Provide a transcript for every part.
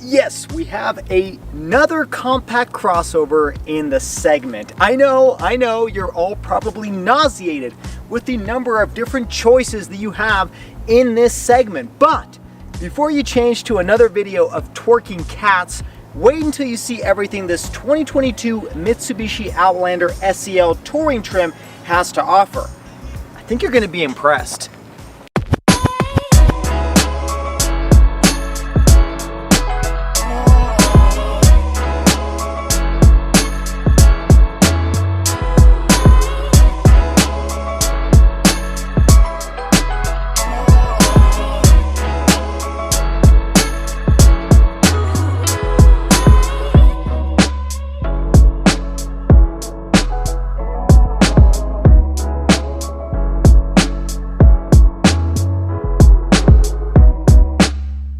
Yes, we have another compact crossover in the segment. I know, you're all probably nauseated with the number of different choices that you have in this segment. But before you change to another video of twerking cats, wait until you see everything this 2022 Mitsubishi Outlander SEL Touring trim has to offer. I think you're going to be impressed.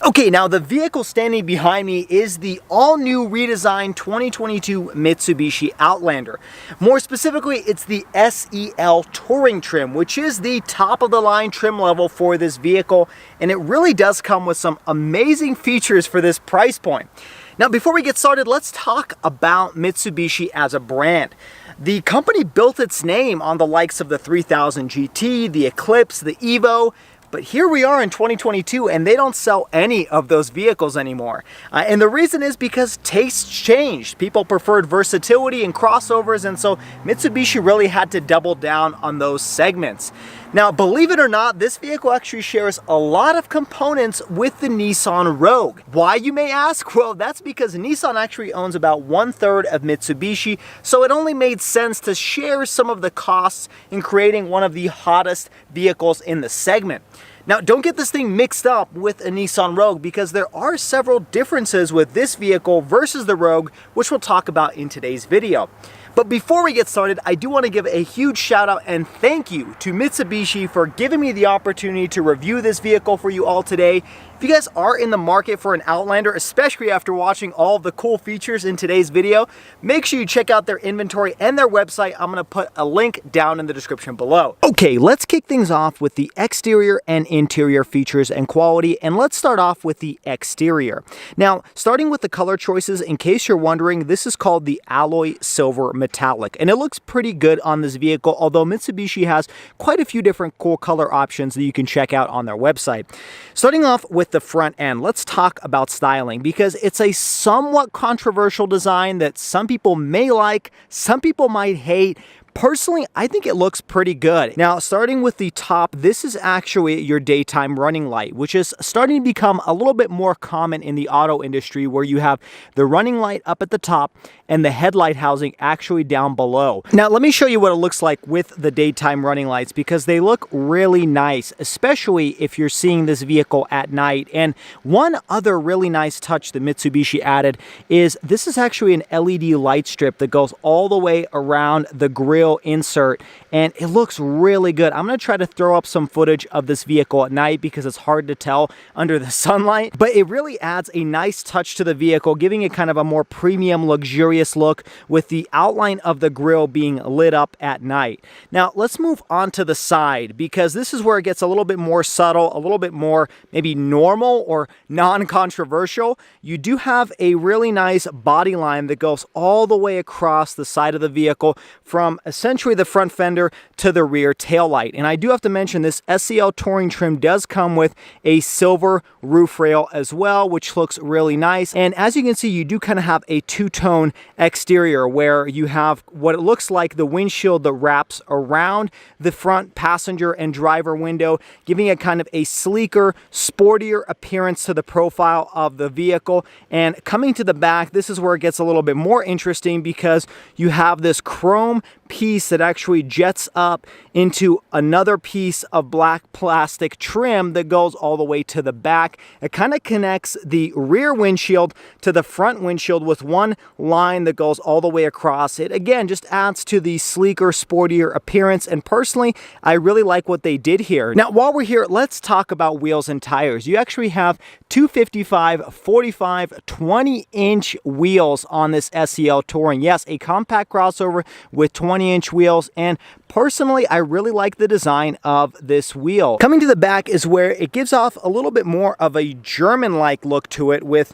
Okay, now the vehicle standing behind me is the all-new redesigned 2022 Mitsubishi Outlander. More specifically, it's the SEL Touring trim, which is the top-of-the-line trim level for this vehicle, and it really does come with some amazing features for this price point. Now, before we get started, let's talk about Mitsubishi as a brand. The company built its name on the likes of the 3000 GT, the Eclipse, the Evo, but here we are in 2022 and they don't sell any of those vehicles anymore. And the reason is because tastes changed. People preferred versatility and crossovers, and so Mitsubishi really had to double down on those segments. Now, believe it or not, this vehicle actually shares a lot of components with the Nissan Rogue. Why, you may ask? Well, that's because Nissan actually owns about 1/3 of Mitsubishi, so it only made sense to share some of the costs in creating one of the hottest vehicles in the segment. Now, don't get this thing mixed up with a Nissan Rogue, because there are several differences with this vehicle versus the Rogue, which we'll talk about in today's video. But before we get started, I do want to give a huge shout out and thank you to Mitsubishi for giving me the opportunity to review this vehicle for you all today. If you guys are in the market for an Outlander, especially after watching all of the cool features in today's video, make sure you check out their inventory and their website. I'm going to put a link down in the description below. Okay, let's kick things off with the exterior and interior features and quality, and let's start off with the exterior. Now, starting with the color choices, in case you're wondering, this is called the Alloy Silver Metallic, and it looks pretty good on this vehicle, although Mitsubishi has quite a few different cool color options that you can check out on their website. Starting off with the front end, let's talk about styling, because it's a somewhat controversial design that some people may like, some people might hate. Personally, I think it looks pretty good. Now, starting with the top, this is actually your daytime running light, which is starting to become a little bit more common in the auto industry, where you have the running light up at the top and the headlight housing actually down below. Now, let me show you what it looks like with the daytime running lights, because they look really nice, especially if you're seeing this vehicle at night. And one other really nice touch that Mitsubishi added is this is actually an LED light strip that goes all the way around the grille insert, and it looks really good. I'm going to try to throw up some footage of this vehicle at night because it's hard to tell under the sunlight, but it really adds a nice touch to the vehicle, giving it kind of a more premium, luxurious look with the outline of the grille being lit up at night. Now, let's move on to the side, because this is where it gets a little bit more subtle, a little bit more maybe normal or non-controversial. You do have a really nice body line that goes all the way across the side of the vehicle, from essentially the front fender to the rear taillight. And I do have to mention, this SEL Touring trim does come with a silver roof rail as well, which looks really nice. And as you can see, you do kind of have a two-tone exterior, where you have what it looks like the windshield that wraps around the front passenger and driver window, giving it kind of a sleeker, sportier appearance to the profile of the vehicle. And coming to the back, this is where it gets a little bit more interesting, because you have this chrome piece that actually jets up into another piece of black plastic trim that goes all the way to the back. It kind of connects the rear windshield to the front windshield with one line that goes all the way across it. Again, just adds to the sleeker, sportier appearance, and personally, I really like what they did here. Now, while we're here, let's talk about wheels and tires. You actually have 255, 45, 20-inch wheels on this SEL Touring. Yes, a compact crossover with 20-inch wheels, and personally, I really like the design of this wheel. Coming to the back is where it gives off a little bit more of a German-like look to it, with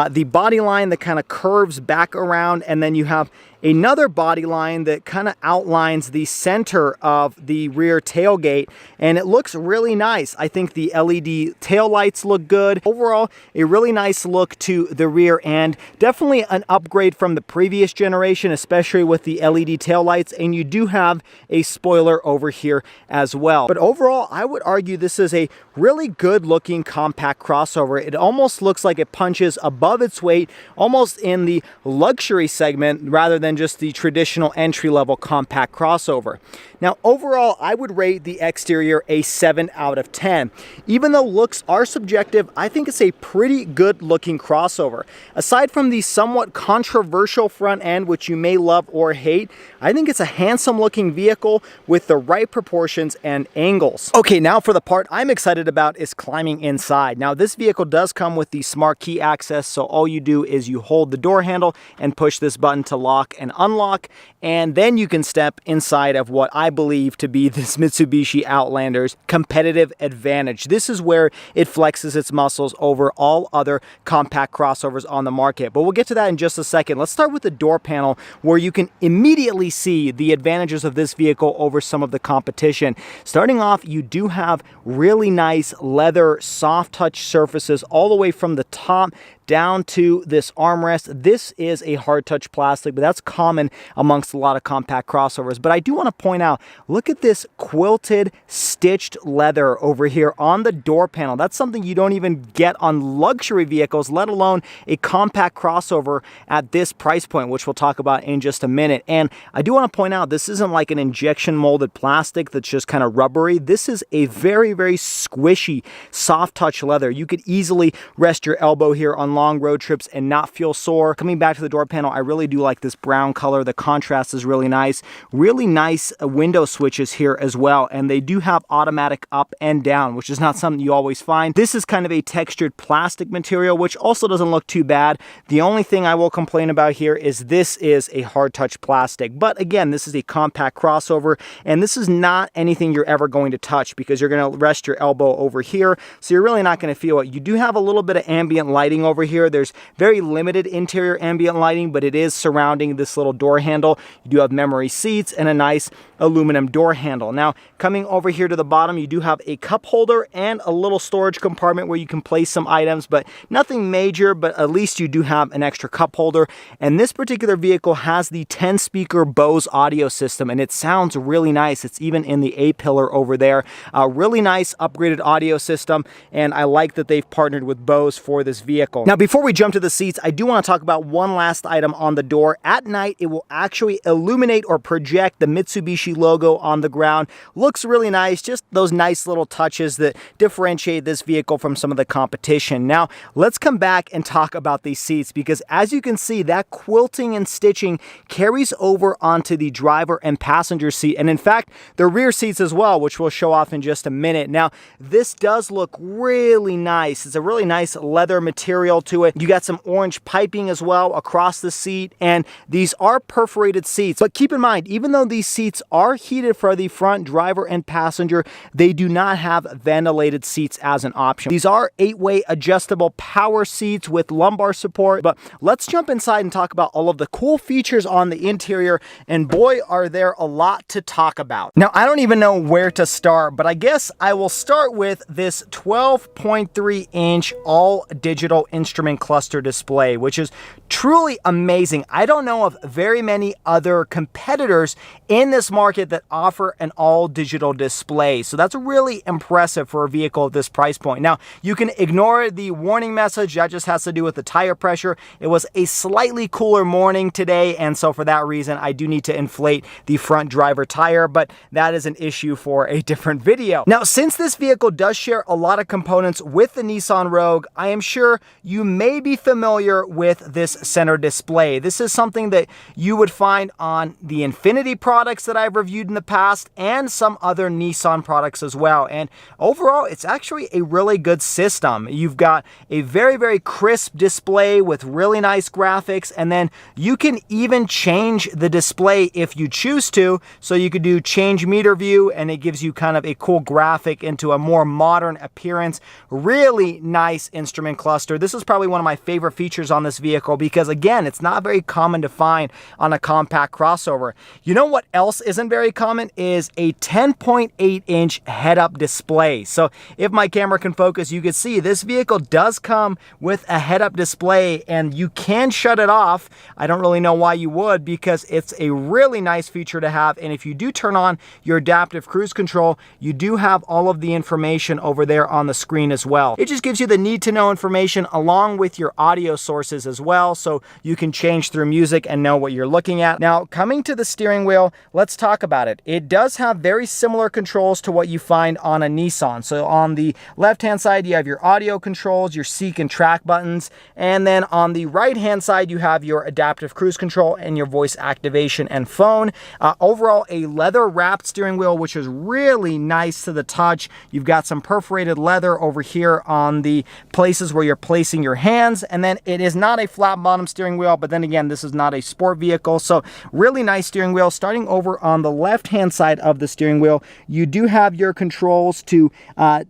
the body line that kind of curves back around, and then you have another body line that kind of outlines the center of the rear tailgate, and it looks really nice. I think the LED tail lights look good. Overall, a really nice look to the rear, and definitely an upgrade from the previous generation, especially with the LED tail lights, and you do have a spoiler over here as well. But overall, I would argue this is a really good looking compact crossover. It almost looks like it punches above its weight, almost in the luxury segment rather than just the traditional entry-level compact crossover. Now, overall, I would rate the exterior a 7 out of 10. Even though looks are subjective, I think it's a pretty good looking crossover. Aside from the somewhat controversial front end, which you may love or hate, I think it's a handsome looking vehicle with the right proportions and angles. Okay, now for the part I'm excited about is climbing inside. Now, this vehicle does come with the smart key access, so all you do is you hold the door handle and push this button to lock and unlock, and then you can step inside of what I believe to be this Mitsubishi Outlander's competitive advantage. This is where it flexes its muscles over all other compact crossovers on the market, but we'll get to that in just a second. Let's start with the door panel, where you can immediately see the advantages of this vehicle over some of the competition. Starting off, you do have really nice leather soft touch surfaces all the way from the top down to this armrest. This is a hard touch plastic, but that's common amongst a lot of compact crossovers. But I do want to point out, look at this quilted stitched leather over here on the door panel. That's something you don't even get on luxury vehicles, let alone a compact crossover at this price point, which we'll talk about in just a minute. And I do want to point out, this isn't like an injection molded plastic that's just kind of rubbery. This is a very, very squishy, soft touch leather. You could easily rest your elbow here on long road trips and not feel sore. Coming back to the door panel, I really do like this brown color. The contrast is really nice. Really nice window switches here as well, and they do have automatic up and down, which is not something you always find. This is kind of a textured plastic material, which also doesn't look too bad. The only thing I will complain about here is this is a hard touch plastic, but again, this is a compact crossover, and this is not anything you're ever going to touch because you're going to rest your elbow over here, so you're really not going to feel it. You do have a little bit of ambient lighting over here. There's very limited interior ambient lighting, but it is surrounding this little door handle. You do have memory seats and a nice aluminum door handle. Now, coming over here to the bottom, you do have a cup holder and a little storage compartment where you can place some items, but nothing major, but at least you do have an extra cup holder. And this particular vehicle has the 10-speaker Bose audio system, and it sounds really nice. It's even in the A-pillar over there. A really nice upgraded audio system, and I like that they've partnered with Bose for this vehicle. Now, before we jump to the seats, I do want to talk about one last item on the door. At night, it will actually illuminate or project the Mitsubishi logo on the ground. Looks really nice, just those nice little touches that differentiate this vehicle from some of the competition. Now, let's come back and talk about these seats, because as you can see, that quilting and stitching carries over onto the driver and passenger seat, and in fact, the rear seats as well, which we'll show off in just a minute. Now, this does look really nice. It's a really nice leather material to it. You got some orange piping as well across the seat, and these are perforated seats. But keep in mind, even though these seats are heated for the front driver and passenger, they do not have ventilated seats as an option. These are 8-way adjustable power seats with lumbar support. But let's jump inside and talk about all of the cool features on the interior, and boy, are there a lot to talk about. Now, I don't even know where to start, but I guess I will start with this 12.3-inch all-digital instrument cluster display, which is truly amazing. I don't know of very many other competitors in this market that offer an all-digital display, so that's really impressive for a vehicle at this price point. Now, you can ignore the warning message. That just has to do with the tire pressure. It was a slightly cooler morning today, and so for that reason, I do need to inflate the front driver tire, but that is an issue for a different video. Now, since this vehicle does share a lot of components with the Nissan Rogue, I am sure you you may be familiar with this center display. This is something that you would find on the Infiniti products that I've reviewed in the past and some other Nissan products as well. And overall, it's actually a really good system. You've got a very, very crisp display with really nice graphics, and then you can even change the display if you choose to. So you could do change meter view, and it gives you kind of a cool graphic into a more modern appearance. Really nice instrument cluster. This is probably one of my favorite features on this vehicle because, again, it's not very common to find on a compact crossover. You know what else isn't very common is a 10.8-inch head-up display. So if my camera can focus, you can see this vehicle does come with a head-up display, and you can shut it off. I don't really know why you would, because it's a really nice feature to have. And if you do turn on your adaptive cruise control, you do have all of the information over there on the screen as well. It just gives you the need-to-know information along with your audio sources as well, so you can change through music and know what you're looking at. Now, coming to the steering wheel, let's talk about it. It does have very similar controls to what you find on a Nissan. So on the left-hand side, you have your audio controls, your seek and track buttons, and then on the right-hand side, you have your adaptive cruise control and your voice activation and phone. Overall, a leather-wrapped steering wheel, which is really nice to the touch. You've got some perforated leather over here on the places where you're placing your hands, and then it is not a flat bottom steering wheel, but then again, this is not a sport vehicle, so really nice steering wheel. Starting over on the left-hand side of the steering wheel, you do have your controls to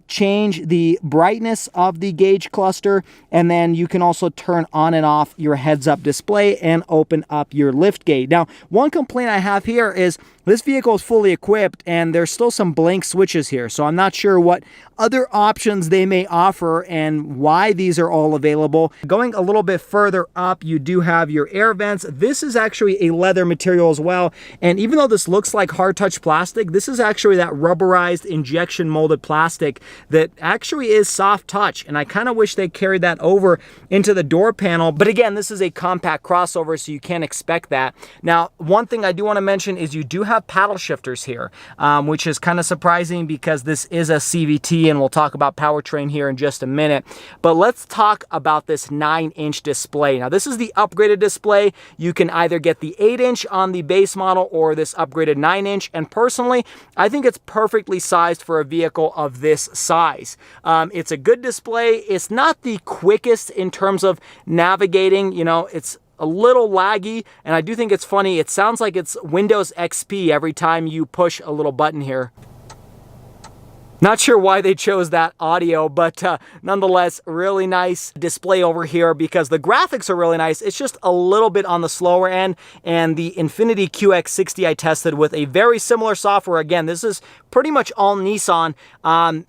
change the brightness of the gauge cluster, and then you can also turn on and off your heads-up display and open up your lift gate. Now, one complaint I have here is this vehicle is fully equipped and there's still some blank switches here, so I'm not sure what other options they may offer and why these are all available. Going a little bit further up, you do have your air vents. This is actually a leather material as well, and even though this looks like hard touch plastic, this is actually that rubberized injection molded plastic that actually is soft touch, and I kind of wish they carried that over into the door panel, but again, this is a compact crossover, so you can't expect that. Now, one thing I do want to mention is you do have paddle shifters here, which is kind of surprising because this is a CVT, and we'll talk about powertrain here in just a minute. But let's talk about this 9-inch display. Now, this is the upgraded display. You can either get the 8-inch on the base model or this upgraded 9-inch, and personally, I think it's perfectly sized for a vehicle of this size. It's a good display. It's not the quickest in terms of navigating. You know, it's a little laggy, and I do think it's funny. It sounds like it's Windows XP every time you push a little button here. Not sure why they chose that audio, but nonetheless, really nice display over here because the graphics are really nice. It's just a little bit on the slower end, and the Infiniti QX60 I tested with a very similar software. Again, this is pretty much all Nissan.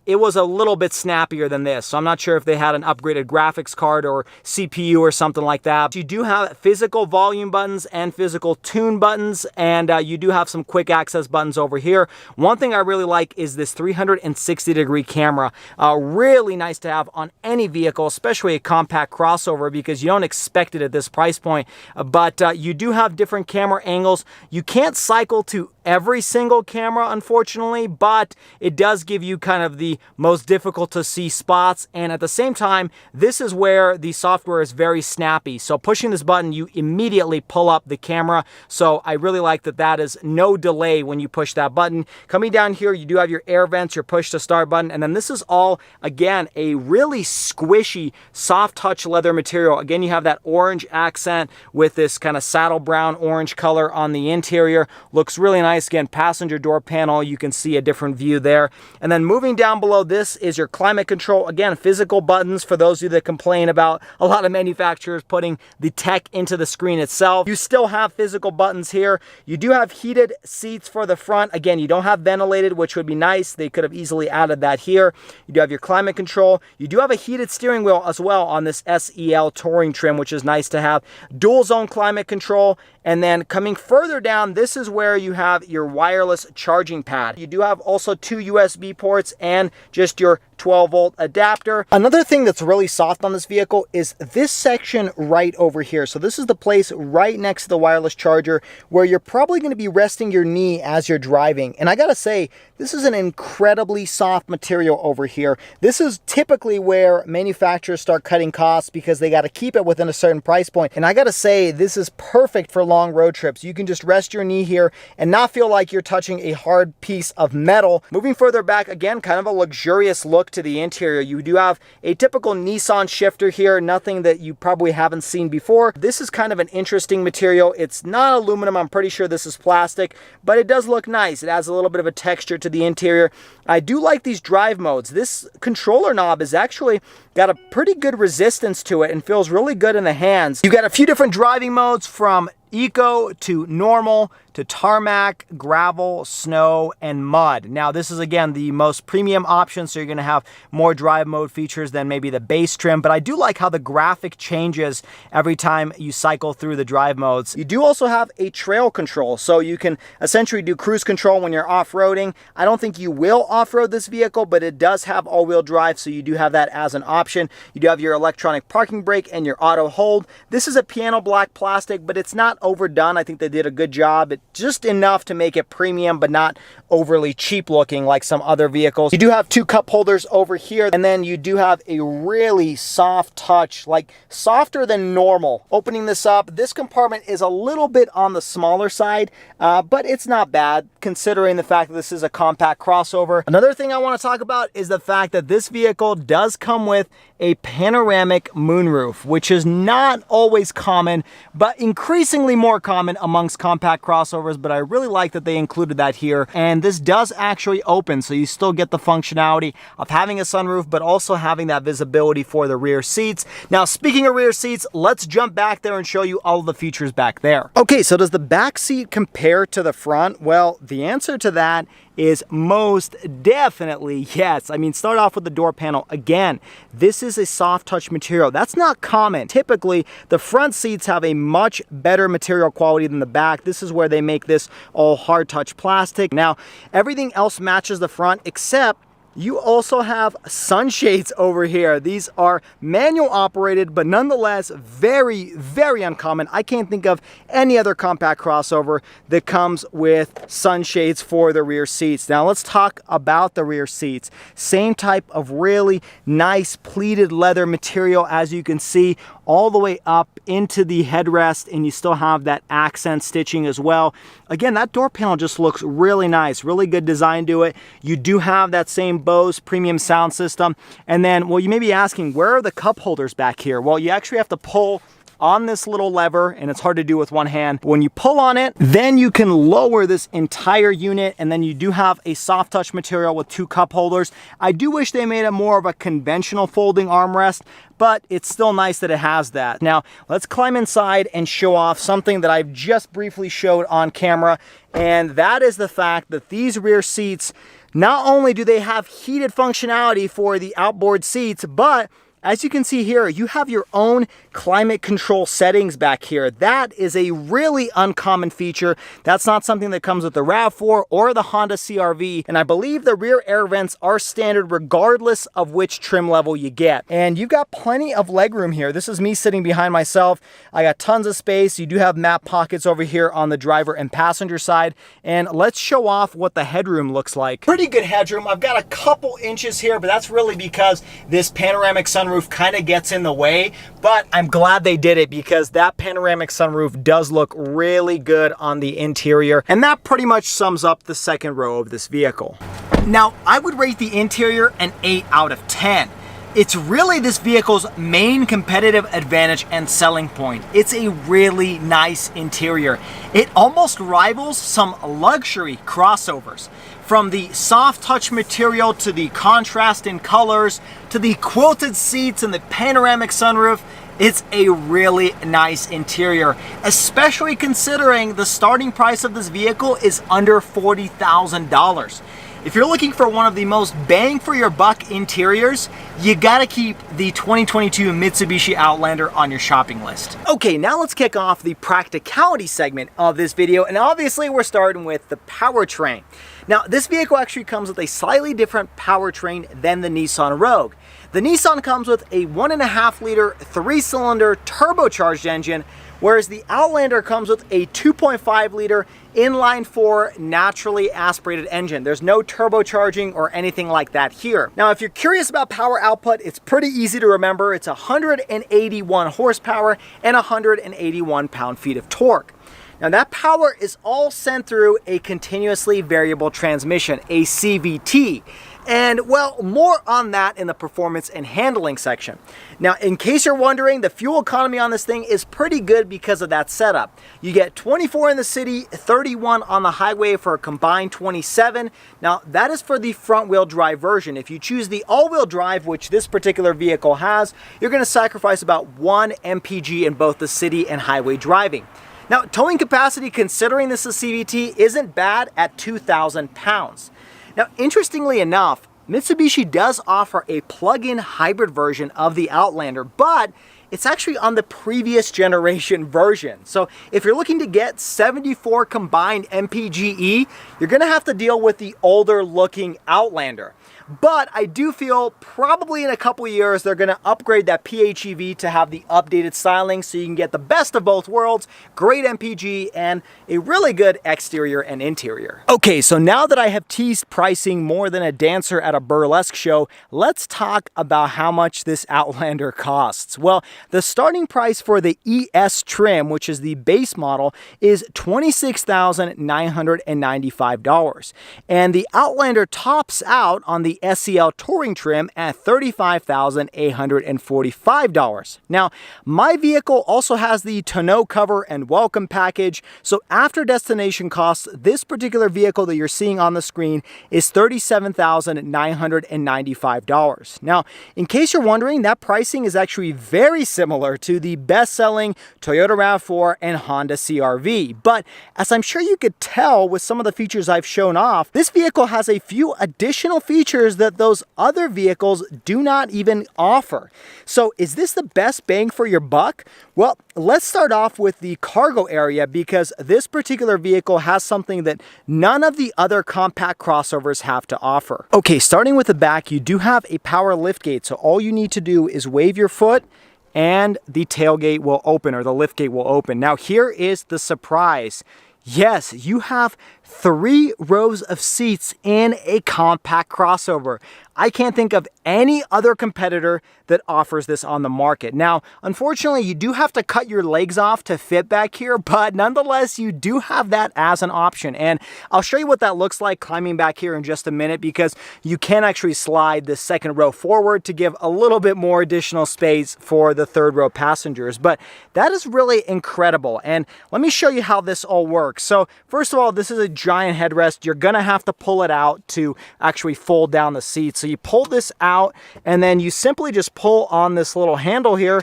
It was a little bit snappier than this, so I'm not sure if they had an upgraded graphics card or CPU or something like that. You do have physical volume buttons and physical tune buttons, and you do have some quick access buttons over here. One thing I really like is this 360-degree camera. Really nice to have on any vehicle, especially a compact crossover, because you don't expect it at this price point. But you do have different camera angles. You can't cycle to every single camera, unfortunately, but it does give you kind of the most difficult to see spots. And at the same time, this is where the software is very snappy. So pushing this button, you immediately pull up the camera. So I really like that that is no delay when you push that button. Coming down here, you do have your air vents, your push to start button, and then this is all, again, a really squishy, soft touch leather material. Again, you have that orange accent with this kind of saddle brown orange color on the interior. Looks really nice. Again, passenger door panel, you can see a different view there. And then moving down below, this is your climate control. Again, physical buttons for those of you that complain about a lot of manufacturers putting the tech into the screen itself. You still have physical buttons here. You do have heated seats for the front. Again, you don't have ventilated, which would be nice. They could have easily added that here. You do have your climate control. You do have a heated steering wheel as well on this SEL Touring trim, which is nice to have. Dual zone climate control. And then coming further down, this is where you have your wireless charging pad. You do have also 2 USB ports and just your 12-volt adapter. Another thing that's really soft on this vehicle is this section right over here. So this is the place right next to the wireless charger where you're probably going to be resting your knee as you're driving. And I gotta say, this is an incredibly soft material over here. This is typically where manufacturers start cutting costs because they got to keep it within a certain price point. And I gotta say, this is perfect for long road trips. You can just rest your knee here and not feel like you're touching a hard piece of metal. Moving further back, again, kind of a luxurious look to the interior. You do have a typical Nissan shifter here, nothing that you probably haven't seen before. This is kind of an interesting material. It's not aluminum. I'm pretty sure this is plastic, but it does look nice. It adds a little bit of a texture to the interior. I do like these drive modes. This controller knob is actually got a pretty good resistance to it and feels really good in the hands. You got a few different driving modes from Eco to normal to tarmac, gravel, snow, and mud. Now this is again the most premium option, so you're going to have more drive mode features than maybe the base trim, but I do like how the graphic changes every time you cycle through the drive modes. You do also have a trail control, so you can essentially do cruise control when you're off-roading. I don't think you will off-road this vehicle, but it does have all-wheel drive, so you do have that as an option. You do have your electronic parking brake and your auto hold. This is a piano black plastic, but it's not overdone. I think they did a good job. It's just enough to make it premium, but not overly cheap looking like some other vehicles. You do have two cup holders over here, and then you do have a really soft touch, like softer than normal. Opening this up, this compartment is a little bit on the smaller side, but it's not bad considering the fact that this is a compact crossover. Another thing I want to talk about is the fact that this vehicle does come with a panoramic moonroof, which is not always common, but increasingly more common amongst compact crossovers, but I really like that they included that here. And this does actually open, so you still get the functionality of having a sunroof, but also having that visibility for the rear seats. Now, speaking of rear seats, let's jump back there and show you all of the features back there. Okay, so does the back seat compare to the front? Well, the answer to that is most definitely yes. I mean, start off with the door panel. Again, this is a soft touch material. That's not common. Typically, the front seats have a much better material quality than the back. This is where they make this all hard touch plastic. Now, everything else matches the front except you also have sunshades over here. These are manual operated, but nonetheless very, very uncommon. I can't think of any other compact crossover that comes with sunshades for the rear seats. Now let's talk about the rear seats. Same type of really nice pleated leather material, as you can see, all the way up into the headrest, and you still have that accent stitching as well. Again, that door panel just looks really nice, really good design to it. You do have that same Bose premium sound system. And then, well, you may be asking, where are the cup holders back here? Well, you actually have to pull on this little lever, and it's hard to do with one hand. When you pull on it, then you can lower this entire unit, and then you do have a soft touch material with two cup holders. I do wish they made it more of a conventional folding armrest, but it's still nice that it has that. Now, let's climb inside and show off something that I've just briefly showed on camera, and that is the fact that these rear seats, not only do they have heated functionality for the outboard seats, but as you can see here, you have your own climate control settings back here. That is a really uncommon feature. That's not something that comes with the RAV4 or the Honda CR-V. And I believe the rear air vents are standard regardless of which trim level you get. And you've got plenty of legroom here. This is me sitting behind myself. I got tons of space. You do have map pockets over here on the driver and passenger side. And let's show off what the headroom looks like. Pretty good headroom. I've got a couple inches here, but that's really because this panoramic sunroof kind of gets in the way, but I'm glad they did it because that panoramic sunroof does look really good on the interior, and that pretty much sums up the second row of this vehicle. Now, I would rate the interior an 8 out of 10. It's really this vehicle's main competitive advantage and selling point. It's a really nice interior. It almost rivals some luxury crossovers. From the soft touch material to the contrast in colors to the quilted seats and the panoramic sunroof, it's a really nice interior, especially considering the starting price of this vehicle is under $40,000. If you're looking for one of the most bang for your buck interiors, you gotta keep the 2022 Mitsubishi Outlander on your shopping list. Okay, now let's kick off the practicality segment of this video, and obviously we're starting with the powertrain. Now, this vehicle actually comes with a slightly different powertrain than the Nissan Rogue. The Nissan comes with a 1.5 liter 3-cylinder turbocharged engine, whereas the Outlander comes with a 2.5 liter inline-4 naturally aspirated engine. There's no turbocharging or anything like that here. Now, if you're curious about power output, it's pretty easy to remember. It's 181 horsepower and 181 pound-feet of torque. Now, that power is all sent through a continuously variable transmission, a CVT. And well, more on that in the performance and handling section. Now, in case you're wondering, the fuel economy on this thing is pretty good because of that setup. You get 24 in the city, 31 on the highway for a combined 27. Now, that is for the front wheel drive version. If you choose the all-wheel drive, which this particular vehicle has, you're going to sacrifice about 1 mpg in both the city and highway driving. Now, towing capacity, considering this is CVT, isn't bad at 2,000 pounds. Now, interestingly enough, Mitsubishi does offer a plug-in hybrid version of the Outlander, but it's actually on the previous generation version. So if you're looking to get 74 combined mpge, you're gonna have to deal with the older looking Outlander. But I do feel probably in a couple of years, they're gonna upgrade that PHEV to have the updated styling so you can get the best of both worlds, great MPG, and a really good exterior and interior. Okay, so now that I have teased pricing more than a dancer at a burlesque show, let's talk about how much this Outlander costs. Well, the starting price for the ES trim, which is the base model, is $26,995. And the Outlander tops out on the SEL Touring trim at $35,845. Now, my vehicle also has the tonneau cover and welcome package, so after destination costs, this particular vehicle that you're seeing on the screen is $37,995. Now, in case you're wondering, that pricing is actually very similar to the best-selling Toyota Rav4 and Honda CR-V, but as I'm sure you could tell with some of the features I've shown off, this vehicle has a few additional features that those other vehicles do not even offer. So is this the best bang for your buck? Well, let's start off with the cargo area because this particular vehicle has something that none of the other compact crossovers have to offer. Okay, starting with the back, you do have a power liftgate, so all you need to do is wave your foot and the tailgate will open, or the liftgate will open. Now here is the surprise. Yes, you have 3 rows of seats in a compact crossover. I can't think of any other competitor that offers this on the market. Now, unfortunately, you do have to cut your legs off to fit back here, but nonetheless, you do have that as an option. And I'll show you what that looks like climbing back here in just a minute, because you can actually slide the second row forward to give a little bit more additional space for the third row passengers. But that is really incredible. And let me show you how this all works. So first of all, this is a giant headrest. You're gonna have to pull it out to actually fold down the seat. So you pull this out and then you simply just pull on this little handle here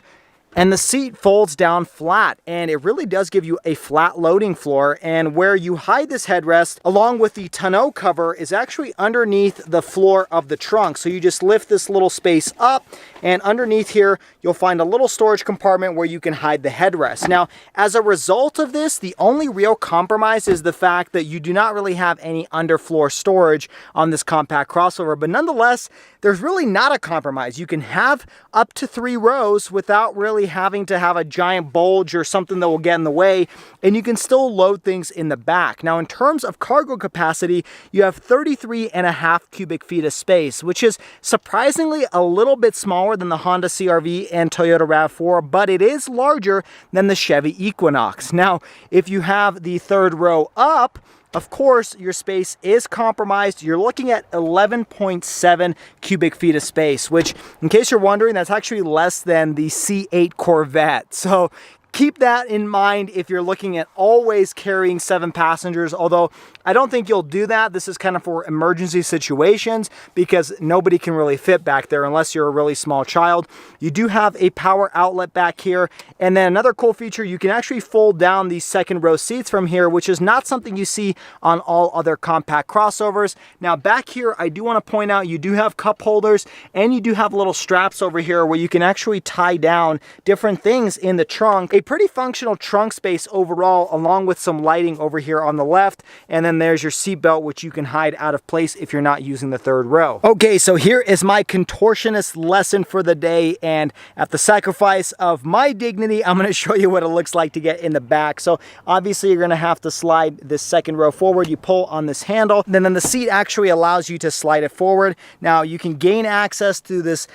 and the seat folds down flat, and it really does give you a flat loading floor. And where you hide this headrest along with the tonneau cover is actually underneath the floor of the trunk. So you just lift this little space up, and underneath here you'll find a little storage compartment where you can hide the headrest. Now, as a result of this, the only real compromise is the fact that you do not really have any underfloor storage on this compact crossover, but nonetheless, there's really not a compromise. You can have up to 3 rows without really having to have a giant bulge or something that will get in the way, and you can still load things in the back. Now, in terms of cargo capacity, you have 33.5 cubic feet of space, which is surprisingly a little bit smaller than the Honda CR-V and Toyota Rav4, but it is larger than the Chevy Equinox. Now, if you have the third row up, of course, your space is compromised. You're looking at 11.7 cubic feet of space, which, in case you're wondering, that's actually less than the C8 Corvette. So keep that in mind if you're looking at always carrying 7 passengers, although I don't think you'll do that. This is kind of for emergency situations because nobody can really fit back there unless you're a really small child. You do have a power outlet back here. And then another cool feature, you can actually fold down these second row seats from here, which is not something you see on all other compact crossovers. Now back here, I do want to point out you do have cup holders and you do have little straps over here where you can actually tie down different things in the trunk. A pretty functional trunk space overall, along with some lighting over here on the left. And then there's your seatbelt, which you can hide out of place if you're not using the third row. Okay, so here is my contortionist lesson for the day. And at the sacrifice of my dignity, I'm going to show you what it looks like to get in the back. So obviously you're going to have to slide this second row forward. You pull on this handle, then the seat actually allows you to slide it forward. Now you can gain access to this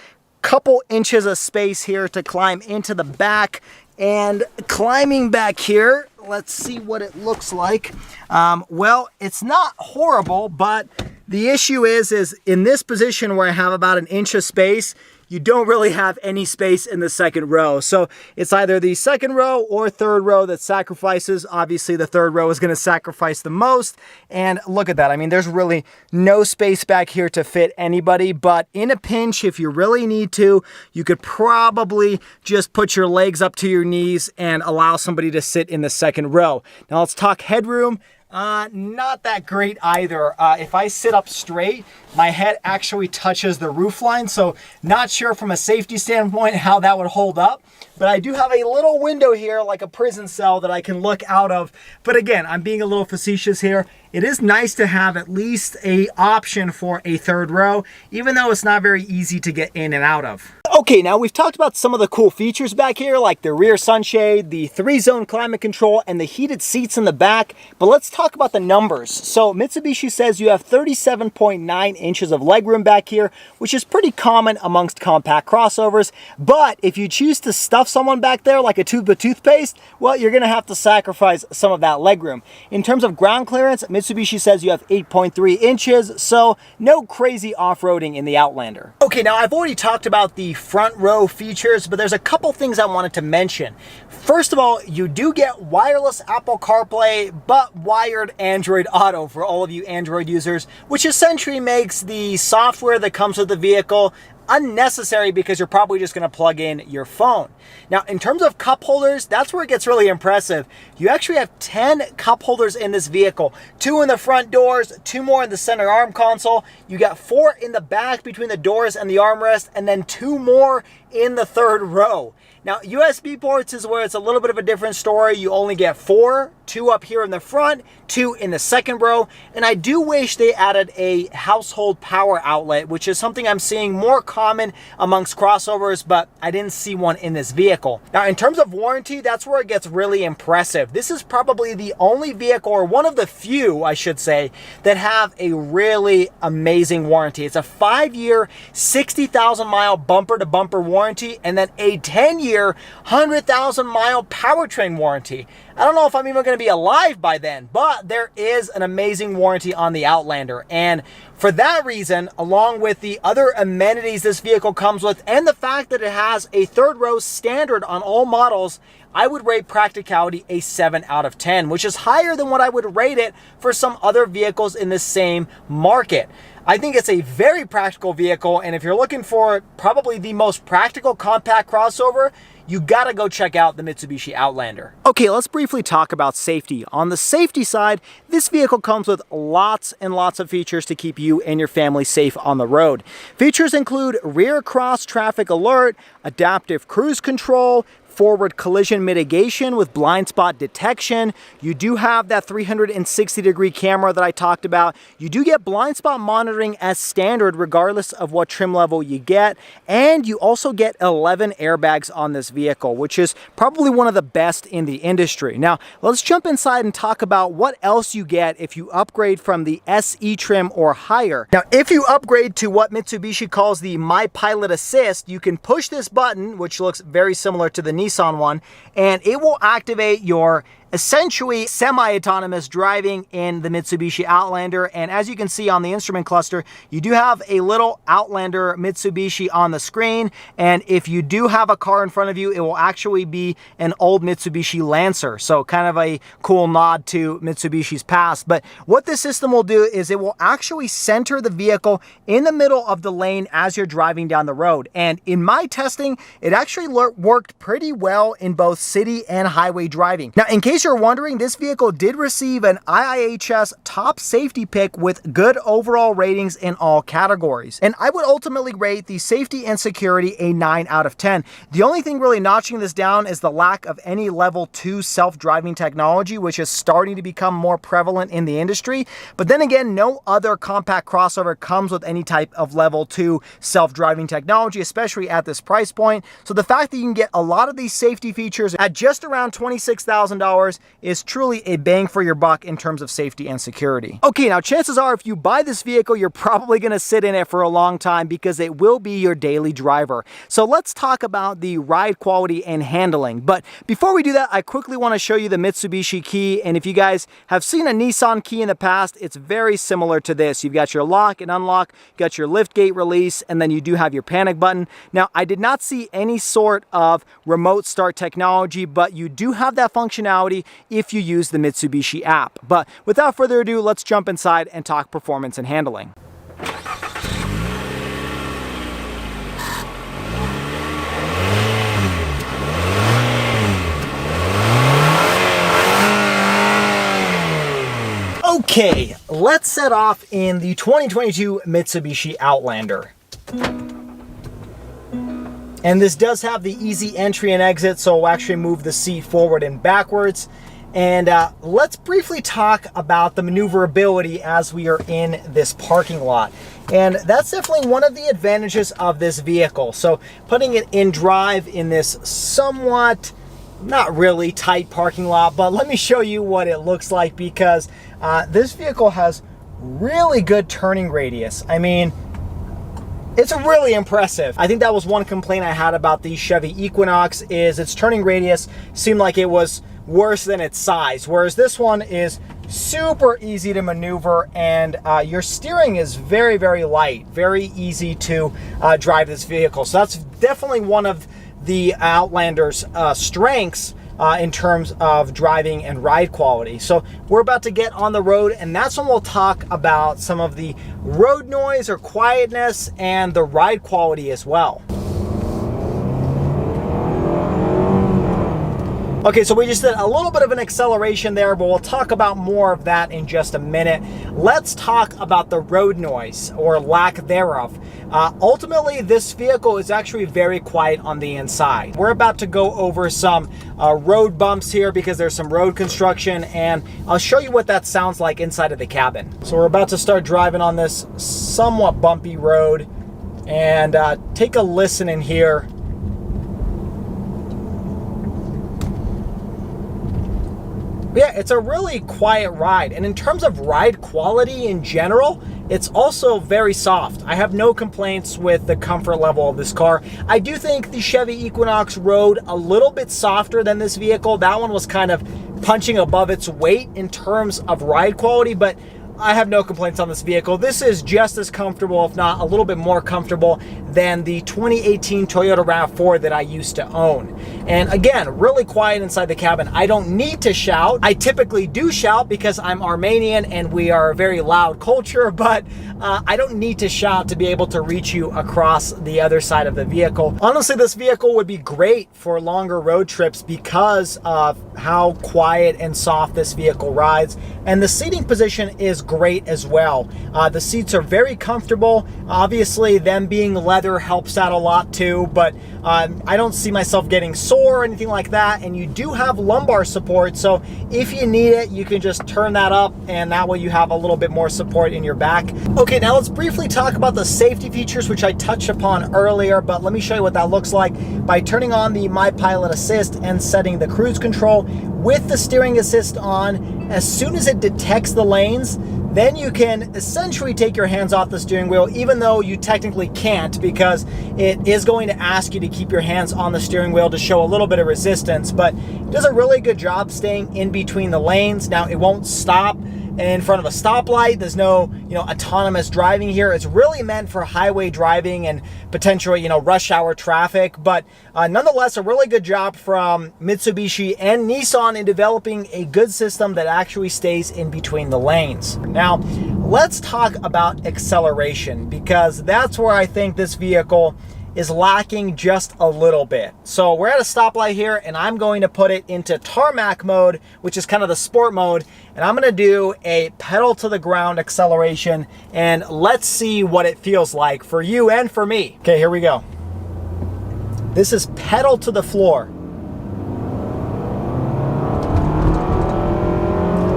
couple inches of space here to climb into the back. And climbing back here, let's see what it looks like. Well, it's not horrible, but the issue is in this position where I have about an inch of space, you don't really have any space in the second row. So it's either the second row or third row that sacrifices. Obviously the third row is going to sacrifice the most. And look at that. I mean, there's really no space back here to fit anybody, but in a pinch, if you really need to, you could probably just put your legs up to your knees and allow somebody to sit in the second row. Now let's talk headroom. Not that great either. If I sit up straight, my head actually touches the roof line, so not sure from a safety standpoint how that would hold up. But I do have a little window here, like a prison cell, that I can look out of. But again, I'm being a little facetious here. It is nice to have at least an option for a third row, even though it's not very easy to get in and out of. Okay, now we've talked about some of the cool features back here, like the rear sunshade, the 3-zone climate control, and the heated seats in the back. But let's talk about the numbers. So Mitsubishi says you have 37.9 inches of legroom back here, which is pretty common amongst compact crossovers. But if you choose to stuff someone back there like a tube of toothpaste, well, you're going to have to sacrifice some of that legroom. In terms of ground clearance, Mitsubishi says you have 8.3 inches, so no crazy off-roading in the Outlander. Okay, now I've already talked about the front row features, but there's a couple things I wanted to mention. First of all, you do get wireless Apple CarPlay, but wired Android Auto for all of you Android users, which essentially makes the software that comes with the vehicle unnecessary because you're probably just going to plug in your phone. Now, in terms of cup holders, that's where it gets really impressive. You actually have 10 cup holders in this vehicle, 2 in the front doors, 2 more in the center arm console. You got 4 in the back between the doors and the armrest, and then 2 more in the third row. Now, USB ports is where it's a little bit of a different story. You only get 4, 2 up here in the front, 2 in the second row. And I do wish they added a household power outlet, which is something I'm seeing more common amongst crossovers, but I didn't see one in this vehicle. Now, in terms of warranty, that's where it gets really impressive. This is probably the only vehicle, or one of the few, I should say, that have a really amazing warranty. It's a 5-year, 60,000 mile bumper to bumper warranty, and then a 10-year, 100,000 mile powertrain warranty. I don't know if I'm even going to be alive by then, but there is an amazing warranty on the Outlander. And for that reason, along with the other amenities this vehicle comes with, and the fact that it has a third row standard on all models, I would rate practicality a 7 out of 10, which is higher than what I would rate it for some other vehicles in the same market. I think it's a very practical vehicle, and if you're looking for probably the most practical compact crossover, you gotta go check out the Mitsubishi Outlander. Okay, let's briefly talk about safety. On the safety side, this vehicle comes with lots and lots of features to keep you and your family safe on the road. Features include rear cross traffic alert, adaptive cruise control, forward collision mitigation with blind spot detection. You do have that 360-degree camera that I talked about. You do get blind spot monitoring as standard regardless of what trim level you get. And you also get 11 airbags on this vehicle, which is probably one of the best in the industry. Now, let's jump inside and talk about what else you get if you upgrade from the SE trim or higher. Now, if you upgrade to what Mitsubishi calls the My Pilot Assist, you can push this button, which looks very similar to the Nissan one, and it will activate your essentially semi-autonomous driving in the Mitsubishi Outlander. And as you can see on the instrument cluster, you do have a little Outlander Mitsubishi on the screen. And if you do have a car in front of you, it will actually be an old Mitsubishi Lancer. So kind of a cool nod to Mitsubishi's past. But what this system will do is it will actually center the vehicle in the middle of the lane as you're driving down the road. And in my testing, it actually worked pretty well in both city and highway driving. Now, in case case you're wondering, this vehicle did receive an IIHS top safety pick with good overall ratings in all categories. And I would ultimately rate the safety and security a 9 out of 10. The only thing really notching this down is the lack of any level 2 self-driving technology, which is starting to become more prevalent in the industry. But then again, no other compact crossover comes with any type of level 2 self-driving technology, especially at this price point. So the fact that you can get a lot of these safety features at just around $26,000 is truly a bang for your buck in terms of safety and security. Okay, now chances are if you buy this vehicle, you're probably going to sit in it for a long time because it will be your daily driver. So let's talk about the ride quality and handling. But before we do that, I quickly want to show you the Mitsubishi key. And if you guys have seen a Nissan key in the past, it's very similar to this. You've got your lock and unlock, you got your lift gate release, and then you do have your panic button. Now, I did not see any sort of remote start technology, but you do have that functionality if you use the Mitsubishi app. But without further ado, let's jump inside and talk performance and handling. Okay, let's set off in the 2022 Mitsubishi Outlander. And this does have the easy entry and exit, so we'll actually move the seat forward and backwards. And let's briefly talk about the maneuverability as we are in this parking lot. And that's definitely one of the advantages of this vehicle. So putting it in drive in this somewhat, not really tight parking lot, but let me show you what it looks like, because this vehicle has really good turning radius. I mean, it's really impressive. I think that was one complaint I had about the Chevy Equinox, is its turning radius seemed like it was worse than its size, whereas this one is super easy to maneuver, and your steering is very, very light, very easy to drive this vehicle. So that's definitely one of the Outlander's strengths in terms of driving and ride quality. So we're about to get on the road, and that's when we'll talk about some of the road noise or quietness and the ride quality as well. Okay, so we just did a little bit of an acceleration there, but we'll talk about more of that in just a minute. Let's talk about the road noise, or lack thereof. Ultimately, this vehicle is actually very quiet on the inside. We're about to go over some road bumps here because there's some road construction, and I'll show you what that sounds like inside of the cabin. So we're about to start driving on this somewhat bumpy road, and take a listen in here. Yeah, it's a really quiet ride. And in terms of ride quality in general, it's also very soft. I have no complaints with the comfort level of this car. I do think the Chevy Equinox rode a little bit softer than this vehicle. That one was kind of punching above its weight in terms of ride quality, but I have no complaints on this vehicle. This is just as comfortable, if not a little bit more comfortable, than the 2018 Toyota Rav4 that I used to own. And again, really quiet inside the cabin. I don't need to shout. I typically do shout because I'm Armenian and we are a very loud culture, but I don't need to shout to be able to reach you across the other side of the vehicle. Honestly, this vehicle would be great for longer road trips because of how quiet and soft this vehicle rides. And the seating position is great as well. The seats are very comfortable. Obviously, them being leather helps out a lot too, but I don't see myself getting sore or anything like that. And you do have lumbar support, so if you need it, you can just turn that up, and that way you have a little bit more support in your back. Okay, now let's briefly talk about the safety features, which I touched upon earlier, but let me show you what that looks like by turning on the My Pilot Assist and setting the cruise control. With the steering assist on, as soon as it detects the lanes, then you can essentially take your hands off the steering wheel, even though you technically can't, because it is going to ask you to keep your hands on the steering wheel to show a little bit of resistance. But it does a really good job staying in between the lanes. Now, it won't stop in front of a stoplight. There's no, autonomous driving here. It's really meant for highway driving and potentially, rush hour traffic. But nonetheless, a really good job from Mitsubishi and Nissan in developing a good system that actually stays in between the lanes. Now, let's talk about acceleration, because that's where I think this vehicle is lacking just a little bit. So we're at a stoplight here, and I'm going to put it into tarmac mode, which is kind of the sport mode, and I'm gonna do a pedal to the ground acceleration, and let's see what it feels like for you and for me. Okay, here we go. This is pedal to the floor.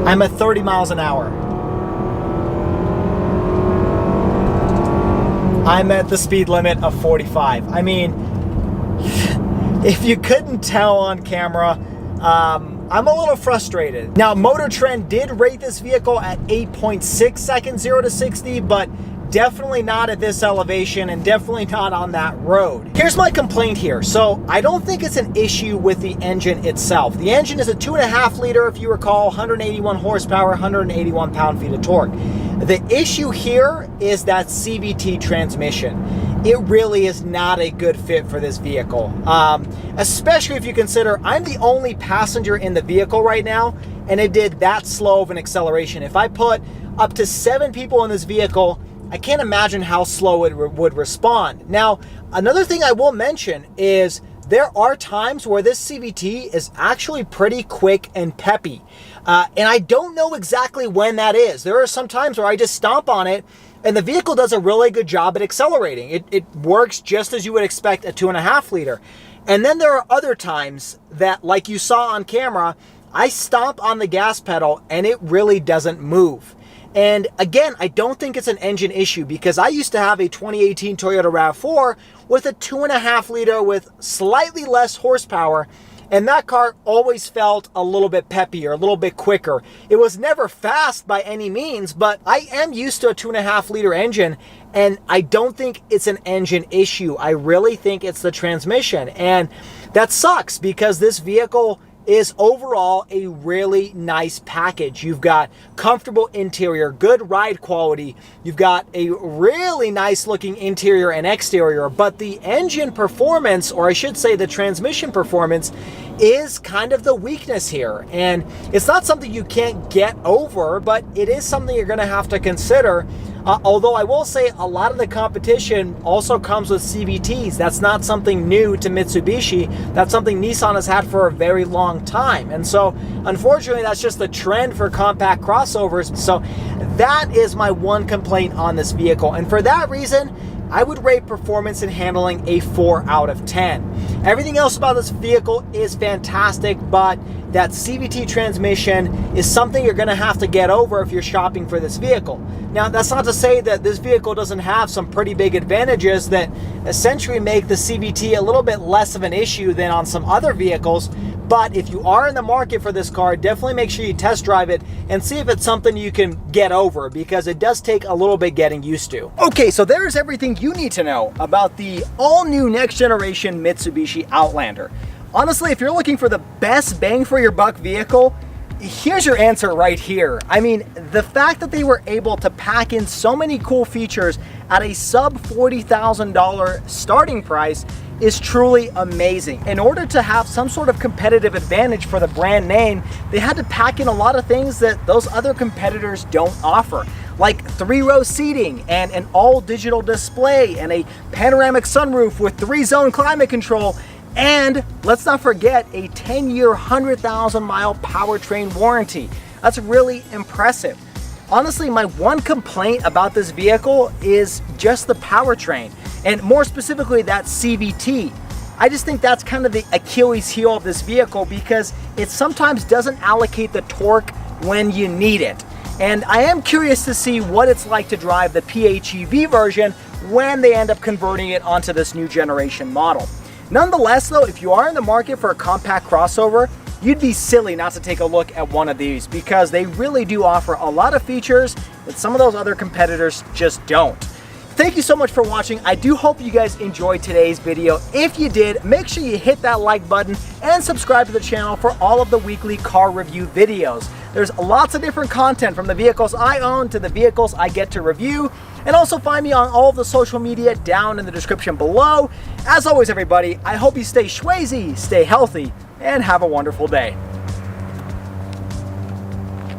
I'm at 30 miles an hour. I'm at the speed limit of 45. I mean, if you couldn't tell on camera, I'm a little frustrated. Now, Motor Trend did rate this vehicle at 8.6 seconds 0 to 60, but definitely not at this elevation and definitely not on that road. Here's my complaint here. So I don't think it's an issue with the engine itself. The engine is a 2.5 liter, if you recall, 181 horsepower, 181 pound-feet of torque. The issue here is that CVT transmission. It really is not a good fit for this vehicle, especially if you consider I'm the only passenger in the vehicle right now, and it did that slow of an acceleration. If I put up to 7 people in this vehicle, I can't imagine how slow it would respond. Now, another thing I will mention is there are times where this CVT is actually pretty quick and peppy. And I don't know exactly when that is. There are some times where I just stomp on it and the vehicle does a really good job at accelerating. It works just as you would expect a 2.5 liter. And then there are other times that, like you saw on camera, I stomp on the gas pedal and it really doesn't move. And again, I don't think it's an engine issue because I used to have a 2018 Toyota Rav4 with a 2.5 liter with slightly less horsepower, and that car always felt a little bit peppier, a little bit quicker. It was never fast by any means, but I am used to a 2.5 liter engine, and I don't think it's an engine issue. I really think it's the transmission, and that sucks because this vehicle is overall a really nice package. You've got comfortable interior, good ride quality, you've got a really nice looking interior and exterior, but the engine performance, or I should say the transmission performance, is kind of the weakness here. And it's not something you can't get over, but it is something you're gonna have to consider. Although I will say a lot of the competition also comes with CVTs. That's not something new to Mitsubishi. That's something Nissan has had for a very long time. And so, unfortunately, that's just the trend for compact crossovers. So that is my one complaint on this vehicle. And for that reason, I would rate performance and handling a 4 out of 10. Everything else about this vehicle is fantastic, but that CVT transmission is something you're gonna have to get over if you're shopping for this vehicle. Now, that's not to say that this vehicle doesn't have some pretty big advantages that essentially make the CVT a little bit less of an issue than on some other vehicles, but if you are in the market for this car, definitely make sure you test drive it and see if it's something you can get over, because it does take a little bit getting used to. Okay, so there's everything you need to know about the all-new next-generation Mitsubishi Outlander. Honestly, if you're looking for the best bang for your buck vehicle, here's your answer right here. I mean, the fact that they were able to pack in so many cool features at a sub $40,000 starting price is truly amazing. In order to have some sort of competitive advantage for the brand name, they had to pack in a lot of things that those other competitors don't offer, like 3-row seating and an all-digital display and a panoramic sunroof with 3-zone climate control. And let's not forget a 10-year, 100,000-mile powertrain warranty. That's really impressive. Honestly, my one complaint about this vehicle is just the powertrain, and more specifically that CVT. I just think that's kind of the Achilles heel of this vehicle because it sometimes doesn't allocate the torque when you need it. And I am curious to see what it's like to drive the PHEV version when they end up converting it onto this new generation model. Nonetheless though, if you are in the market for a compact crossover, you'd be silly not to take a look at one of these because they really do offer a lot of features that some of those other competitors just don't. Thank you so much for watching. I do hope you guys enjoyed today's video. If you did, make sure you hit that like button and subscribe to the channel for all of the weekly car review videos. There's lots of different content from the vehicles I own to the vehicles I get to review. And also find me on all of the social media down in the description below. As always, everybody, I hope you stay schwazy, stay healthy, and have a wonderful day.